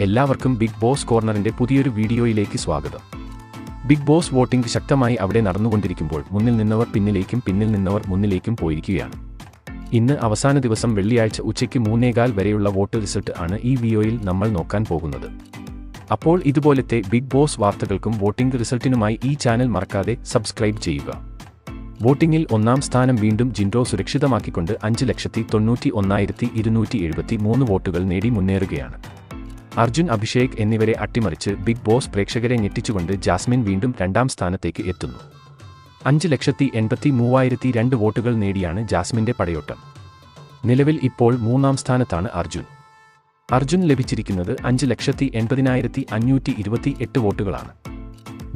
എല്ലാവർക്കും big boss കോർണറിന്റെ പുതിയൊരു വീഡിയോയിലേക്ക് സ്വാഗതം. ബിഗ് ബോസ് വോട്ടിംഗ് ശക്തമായി അവിടെ നടന്നുകൊണ്ടിരിക്കുമ്പോൾ മുന്നിൽ നിന്നവർ പിന്നിലേക്കും പിന്നിൽ നിന്നവർ മുന്നിലേക്കും പോയിരിക്കുകയാണ്. ഇന്ന് അവസാന ദിവസം വെള്ളിയാഴ്ച ഉച്ചയ്ക്ക് 3:15 വരെയുള്ള വോട്ട് റിസൾട്ട് ആണ് ഈ വീഡിയോയിൽ നമ്മൾ നോക്കാൻ പോകുന്നത്. അപ്പോൾ ഇതുപോലത്തെ ബിഗ് ബോസ് വാർത്തകൾക്കും വോട്ടിംഗ് റിസൾട്ടിനുമായി ഈ ചാനൽ മറക്കാതെ സബ്സ്ക്രൈബ് ചെയ്യുക. വോട്ടിംഗിൽ ഒന്നാം സ്ഥാനം വീണ്ടും ജിൻഡോ സുരക്ഷിതമാക്കിക്കൊണ്ട് 5,91,273 വോട്ടുകൾ നേടി മുന്നേറുകയാണ്. അർജുൻ, അഭിഷേക് എന്നിവരെ അട്ടിമറിച്ച് ബിഗ് ബോസ് പ്രേക്ഷകരെ ഞെട്ടിച്ചുകൊണ്ട് ജാസ്മിൻ വീണ്ടും രണ്ടാം സ്ഥാനത്തേക്ക് എത്തുന്നു. 5,83,002 വോട്ടുകൾ നേടിയാണ് ജാസ്മിന്റെ പടയോട്ടം. നിലവിൽ ഇപ്പോൾ മൂന്നാം സ്ഥാനത്താണ് അർജുൻ ലഭിച്ചിരിക്കുന്നത് 5,80,528 വോട്ടുകളാണ്.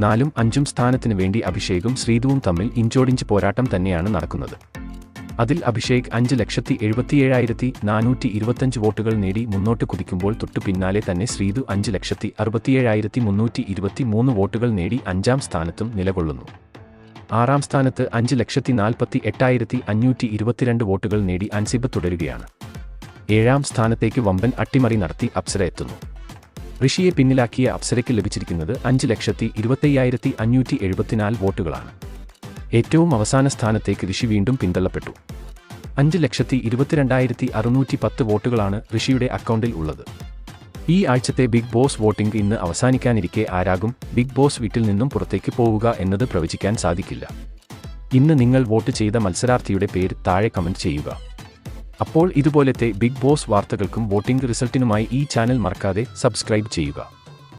4ഉം 5ഉം സ്ഥാനത്തിന് വേണ്ടി അഭിഷേകും ശ്രീതുവും തമ്മിൽ ഇഞ്ചോടിഞ്ച് പോരാട്ടം തന്നെയാണ് നടക്കുന്നത്. അതിൽ അഭിഷേക് 5,77,425 വോട്ടുകൾ നേടി മുന്നോട്ട് കുതിക്കുമ്പോൾ തൊട്ടു പിന്നാലെ തന്നെ ശ്രീതു 5,67,323 വോട്ടുകൾ നേടി 5ാം സ്ഥാനത്തും നിലകൊള്ളുന്നു. 6ാം സ്ഥാനത്ത് 5,48,522 വോട്ടുകൾ നേടി അൻസിബ തുടരുകയാണ്. 7ാം സ്ഥാനത്തേക്ക് വമ്പൻ അട്ടിമറി നടത്തി അപ്സര എത്തുന്നു. ഋഷിയെ പിന്നിലാക്കിയ അപ്സരയ്ക്ക് ലഭിച്ചിരിക്കുന്നത് 5,25,574 വോട്ടുകളാണ്. ഏറ്റവും അവസാന സ്ഥാനത്തേക്ക് ഋഷി വീണ്ടും പിന്തള്ളപ്പെട്ടു. 5,22,610 വോട്ടുകളാണ് ഋഷിയുടെ അക്കൗണ്ടിൽ ഉള്ളത്. ഈ ആഴ്ചത്തെ ബിഗ് ബോസ് വോട്ടിംഗ് ഇന്ന് അവസാനിക്കാനിരിക്കെ ആരാകും ബിഗ് ബോസ് വീട്ടിൽ നിന്നും പുറത്തേക്ക് പോവുക എന്നത് പ്രവചിക്കാൻ സാധിക്കില്ല. ഇന്ന് നിങ്ങൾ വോട്ട് ചെയ്ത മത്സരാർത്ഥിയുടെ പേര് താഴെ കമന്റ് ചെയ്യുക. അപ്പോൾ ഇതുപോലത്തെ ബിഗ് ബോസ് വാർത്തകൾക്കും വോട്ടിംഗ് റിസൾട്ടിനുമായി ഈ ചാനൽ മറക്കാതെ സബ്സ്ക്രൈബ് ചെയ്യുക.